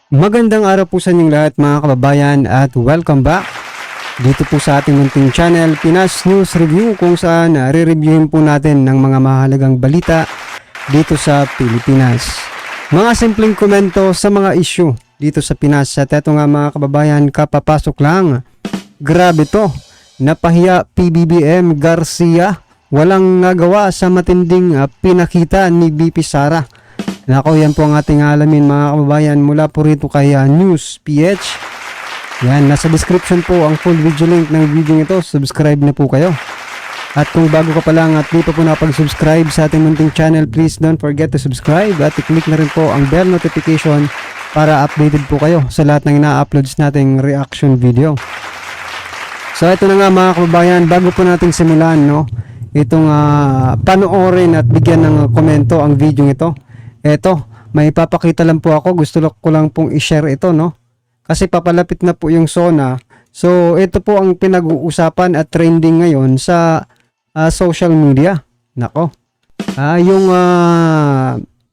Magandang araw po sa inyong lahat mga kababayan at welcome back dito po sa ating munting channel Pinas News Review, kung saan re-reviewin po natin ng mga mahalagang balita dito sa Pilipinas. Mga simpleng komento sa mga issue dito sa Pinas. At eto nga mga kababayan, kapapasok lang. Grabe to, napahiya PBBM Garcia, walang nagawa sa matinding pinakita ni BP Sara. Nako, yan po ang ating alamin mga kababayan mula po rito kay News PH. Yan, nasa description po ang full video link ng video ito. Subscribe na po kayo. At kung bago ka pa lang at di pa po napag-subscribe sa ating munting channel, please don't forget to subscribe at i-click na rin po ang bell notification para updated po kayo sa lahat ng ina-uploads nating reaction video. So ito na nga mga kababayan, bago po nating simulan itong panoorin at bigyan ng komento ang video ito. Eto, may papakita lang po ako. Gusto ko lang pong i-share ito, kasi papalapit na po yung SONA. So, ito po ang pinag-uusapan at trending ngayon sa social media. Nako. Yung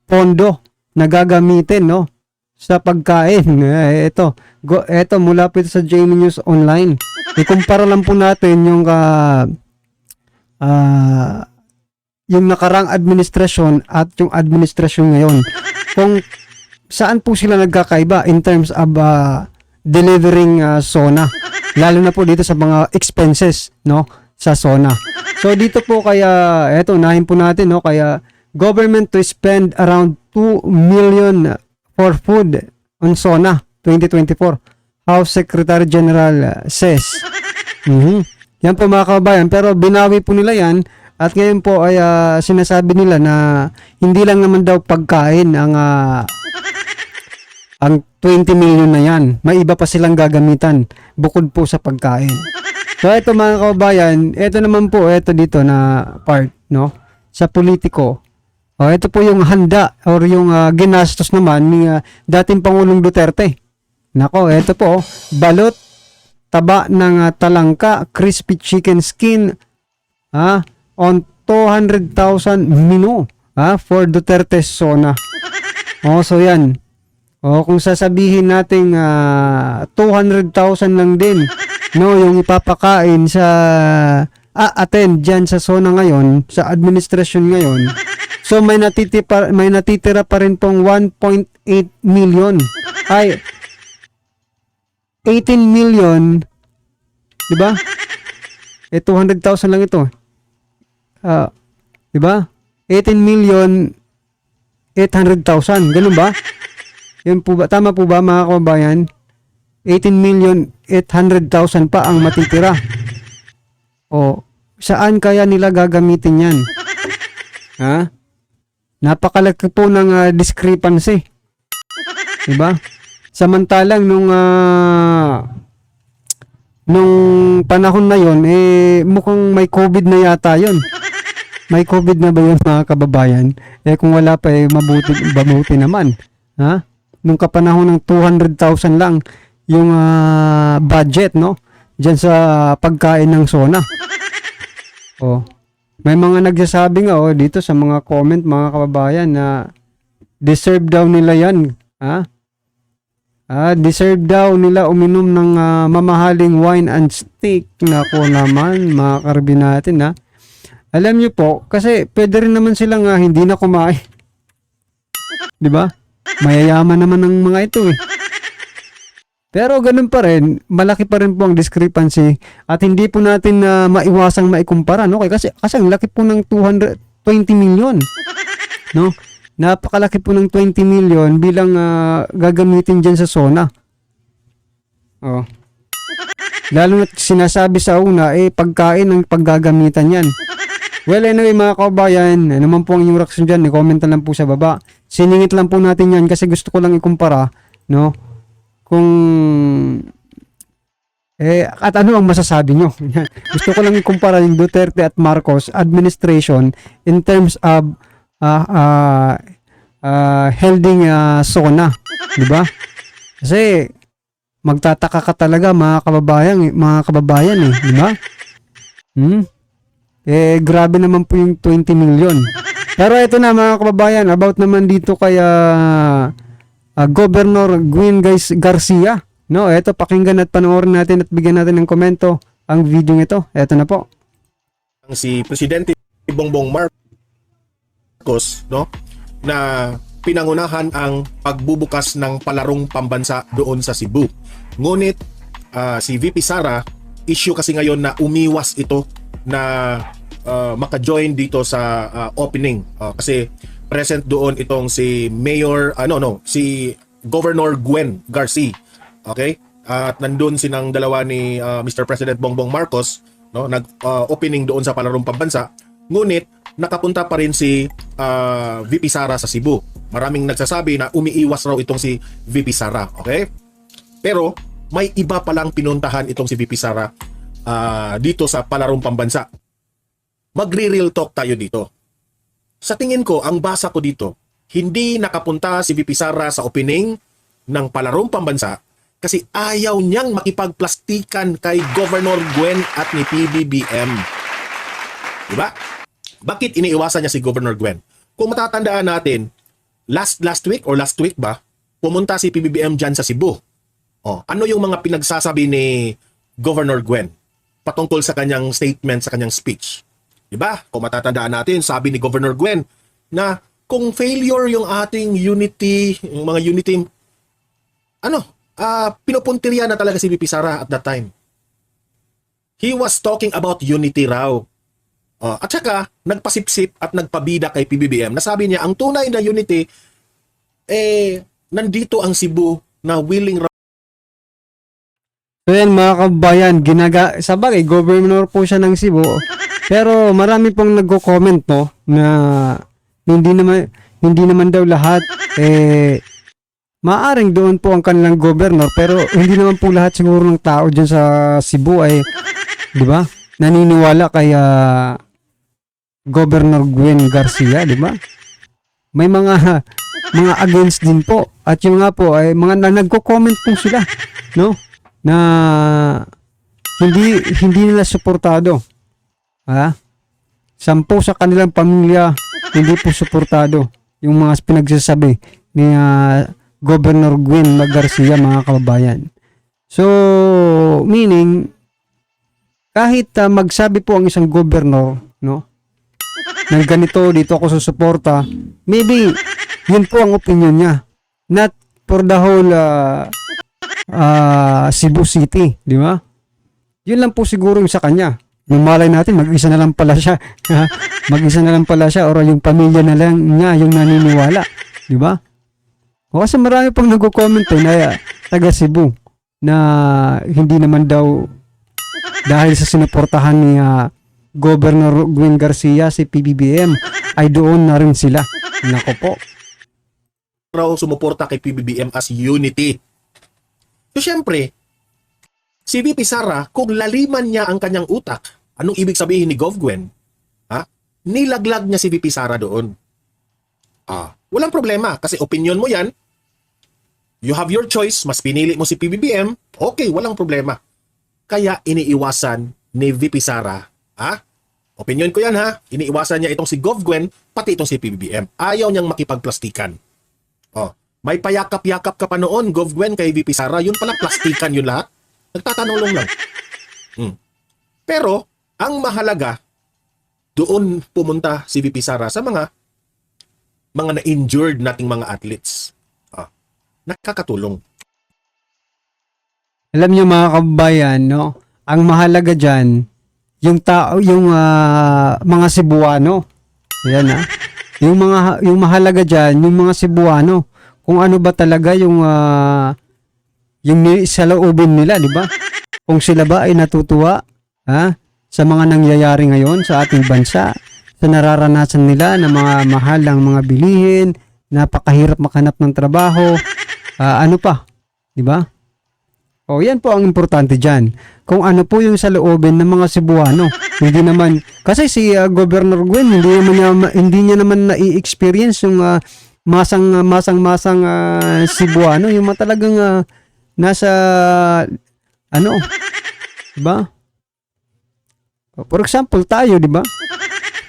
pondo na gagamitin, sa pagkain. Ito mula po ito sa JME News Online. Ikumpara lang po natin yung nakarang administrasyon at yung administrasyon ngayon. Kung saan po sila nagkakaiba in terms of delivering SONA. Lalo na po dito sa mga expenses, sa SONA. So dito po kaya, eto, unahin po natin, kaya government to spend around 2 million for food on SONA 2024. House Secretary General says. Yan po mga kababayan, pero binawi po nila yan. At ngayon po ay sinasabi nila na hindi lang naman daw pagkain ang 20 million na yan. May iba pa silang gagamitan bukod po sa pagkain. So ito mga kababayan, ito naman po, ito dito na part, sa politiko. Ito po yung handa or yung ginastos naman ni dating Pangulong Duterte. Nako, ito po, balot, taba ng talangka, crispy chicken skin, on 200,000 menu for Duterte SONA. So yan. Kung sasabihin nating 200,000 lang din yung ipapakain sa attend diyan sa SONA ngayon, sa administrasyon ngayon. So may natitira pa rin pong 1.8 million. Ay 18 million, 'di ba? 200,000 lang ito. Diba? 18 million 800,000. Ganun ba? Yun po ba? Tama po ba mga kababayan? 18 million 800,000 pa ang matitira. Saan kaya nila gagamitin yan? Napakalaki po ng discrepancy. Diba? Samantalang nung panahon na yon, mukhang may COVID na yata yon. May COVID na ba yun mga kababayan? Kung wala pa, mabuti naman. Nung kapanahon ng 200,000 lang yung budget, dyan sa pagkain ng SONA. May mga nagsasabi nga dito sa mga comment mga kababayan na deserve daw nila yan. Deserve daw nila uminom ng mamahaling wine and steak. Nako naman, mga karbi natin, Alam nyo po, kasi pwede rin naman silang hindi na kumain. Diba? Mayayaman naman ng mga ito Pero ganun pa rin, malaki pa rin po ang discrepancy at hindi po natin maiwasang maikumpara, Kasi ang laki po ng 20 million, Napakalaki po ng 20 million bilang gagamitin dyan sa SONA. Lalo na sinasabi sa una, pagkain ang paggagamitan yan. Well, anyway mga kababayan, naman po ang inyong reaction dyan, i-comment na lang po sa baba. Siningit lang po natin yan kasi gusto ko lang ikumpara, kung at ano ang masasabi nyo. Gusto ko lang ikumpara yung Duterte at Marcos administration in terms of holding SONA, di ba? Kasi magtataka ka talaga mga kababayan, di ba? Grabe naman po yung 20 million. Pero ito na mga kababayan, about naman dito kaya Governor Gwen Garcia. No, eto pakinggan at panoorin natin at bigyan natin ng komento ang video ito. Eto na po. Si Presidente Bongbong Marcos, no, na pinangunahan ang pagbubukas ng palarong pambansa doon sa Cebu. Ngunit si VP Sara, issue kasi ngayon na umiwas ito na maka-join dito sa opening. Kasi present doon itong si si Governor Gwen Garcia. Okay? At nandun sinang dalawa ni Mr. President Bongbong Marcos, no, nag-opening doon sa palarong pambansa. Ngunit nakapunta pa rin si VP Sara sa Cebu. Maraming nagsasabi na umiiwas raw itong si VP Sara. Okay? Pero may iba palang pinuntahan itong si VP Sara dito sa palarong pambansa. Magre-real talk tayo dito. Sa tingin ko, ang basa ko dito, hindi nakapunta si VP Sara sa opening ng palarong pambansa kasi ayaw niyang makipagplastikan kay Governor Gwen at ni PBBM. Diba? Bakit iniiwasan niya si Governor Gwen? Kung matatandaan natin, last week ba, pumunta si PBBM dyan sa Cebu. Ano yung mga pinagsasabi ni Governor Gwen patungkol sa kanyang statement, sa kanyang speech? Diba? Kung matatandaan natin, sabi ni Governor Gwen na kung failure yung ating unity, yung mga unity, pinupuntirya na talaga si VP Sara at that time. He was talking about unity raw. At saka, nagpasipsip at nagpabida kay PBBM. Nasabi niya, ang tunay na unity, nandito ang Cebu na willing raw. So yan mga kabayan, sabagay, governor po siya ng Cebu. Pero marami pong nagko-comment, no, na hindi naman daw lahat maaring doon po ang kanilang governor, pero hindi naman po lahat siguro ng tao diyan sa Cebu ay, 'di ba? Naniniwala kay Governor Gwen Garcia, 'di ba? May mga against din po. At yung nga po ay mga nagko-comment po sila, no? Na hindi nila suportado. 10 sa kanilang pamilya hindi po suportado yung mga pinagsasabi ni Governor Gwen Garcia, mga kababayan. So, meaning kahit magsabi po ang isang governor, no, ng ganito, dito ako susuporta, maybe yun po ang opinion niya, not for the whole Cebu City, di ba? Yun lang po siguro yung sa kanya. Yung malay natin, mag-isa na lang pala siya. Mag-isa na lang pala siya, or yung pamilya na lang niya yung naniniwala. Di ba? O kasi marami pang nagko-comment na taga Cebu na hindi naman daw dahil sa sinuportahan ni Governor Gwen Garcia si PBBM ay doon na rin sila. Nako po. Raw sumuporta kay PBBM as unity. So syempre, si VP Sara, kung laliman niya ang kanyang utak, anong ibig sabihin ni Gov Gwen? Nilaglag niya si VP Sara doon. Walang problema kasi opinion mo yan. You have your choice, mas pinili mo si PBBM, okay, walang problema. Kaya iniiwasan ni VP Sara, opinion ko yan iniiwasan niya itong si Gov Gwen, pati itong si PBBM. Ayaw niyang makipagplastikan. May payakap-yakap ka pa noon, Gov Gwen, kay VP Sara, yun pala plastikan yun lahat. Nagtatanong lang. Pero, ang mahalaga, doon pumunta si VP Sara sa mga na-injured nating mga athletes. Nakakatulong. Alam niyo mga kababayan, no? Ang mahalaga diyan, yung mga Cebuano. Ayan yung mahalaga diyan, yung mga Cebuano. Kung ano ba talaga yung sa loobin nila, di ba? Kung sila ba ay natutuwa sa mga nangyayari ngayon sa ating bansa, sa nararanasan nila na mga mahal ang mga bilihin, napakahirap makanap ng trabaho, ano pa, di ba? Yan po ang importante diyan. Kung ano po yung sa loobin ng mga Cebuano. Hindi naman kasi si Governor Gwen hindi niya naman na-experience yung masang Cebuano, yung talagang nasa di ba? For example, tayo, di ba?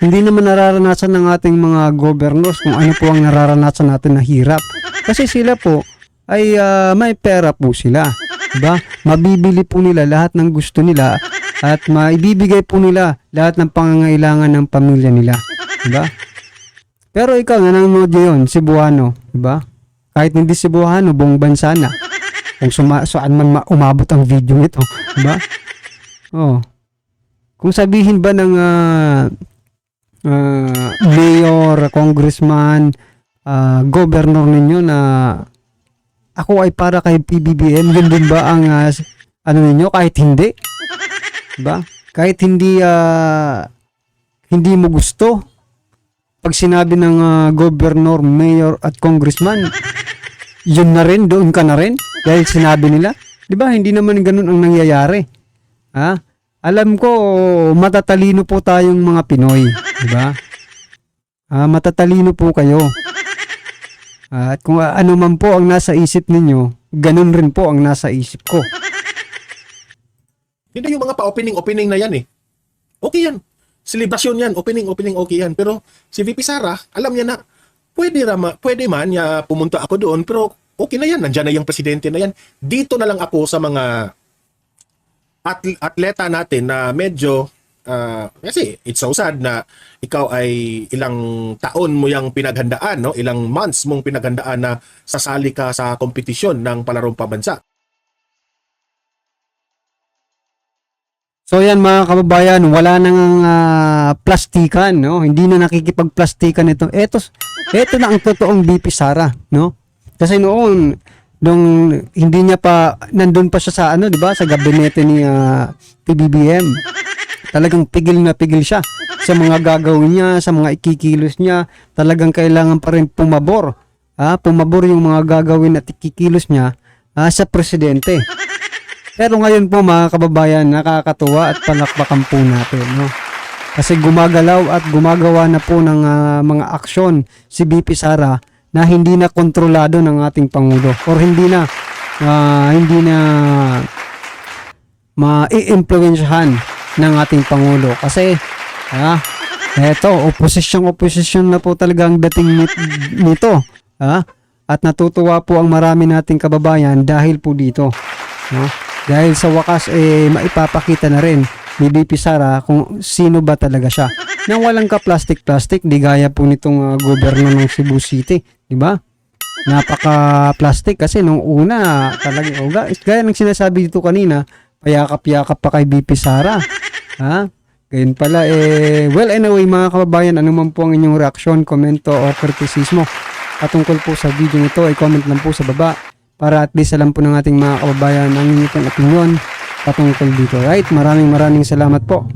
Hindi naman nararanasan ng ating mga governors kung ano po ang nararanasan natin na hirap. Kasi sila po, ay may pera po sila. Diba? Mabibili po nila lahat ng gusto nila at maibibigay po nila lahat ng pangangailangan ng pamilya nila. Diba? Pero ikaw, nanonood yun, Cebuano. Diba? Kahit hindi Cebuano, buong bansa na. Kung saan man umabot ang video nito. Diba? Oh. Kung sabihin ba ng mayor, congressman, governor ninyo na ako ay para kay PBBM, yun din ba ang ano ninyo kahit hindi? Diba? Kahit hindi hindi mo gusto pag sinabi ng governor, mayor at congressman, yun na rin, doon ka na rin dahil sinabi nila. Diba? Hindi naman ganun ang nangyayari. Ha? Alam ko, matatalino po tayong mga Pinoy. Diba? Matatalino po kayo. At kung ano man po ang nasa isip ninyo, ganun rin po ang nasa isip ko. Hindi yung mga pa-opening na yan eh. Okay yan. Celebration yan. Opening, okay yan. Pero si VP Sara, alam niya na, pwede man ya pumunta ako doon, pero okay na yan. Nandiyan na yung presidente na yan. Dito na lang ako sa mga atleta natin na medyo kasi it's so sad na ikaw ay ilang taon mo yung pinaghandaan, no? Ilang months mong pinaghandaan na sasali ka sa kompetisyon ng palarong pambansa. So yan mga kababayan, wala nang plastikan, no? Hindi na nakikipagplastikan ito. Ito na ang totoong VP Sara, no? Kasi noon nung hindi niya pa nandun pa siya sa ano, 'di ba? Sa gabinete ni PBBM. Talagang pigil na pigil siya sa mga gagawin niya, sa mga ikikilos niya. Talagang kailangan pa rin pumabor. Pumabor yung mga gagawin at ikikilos niya sa presidente. Pero ngayon po mga kababayan, nakakatuwa at palakpakan po natin, no? Kasi gumagalaw at gumagawa na po ng mga aksyon si VP Sara na hindi na kontrolado ng ating Pangulo or hindi na ma-i-impluwensyahan ng ating Pangulo. Kasi eto, oposisyon na po talaga ang dating nito. At natutuwa po ang marami nating kababayan dahil po dito, no? Dahil sa wakas maipapakita na rin ni VP Sara kung sino ba talaga siya. Nang walang ka-plastic, di gaya po nitong gobernador ng Cebu City, di ba? Napaka-plastic kasi nung una talaga, gaya ng sinasabi dito kanina, payakap-yakap pa kay VP Sara. Ganyan pala well anyway mga kababayan, ano man po ang inyong reaksyon, komento o kritisismo patungkol po sa video nito ay comment lang po sa baba para at least alam po ng ating mga kababayan ang inyong opinion patungkol dito. Right? Maraming salamat po.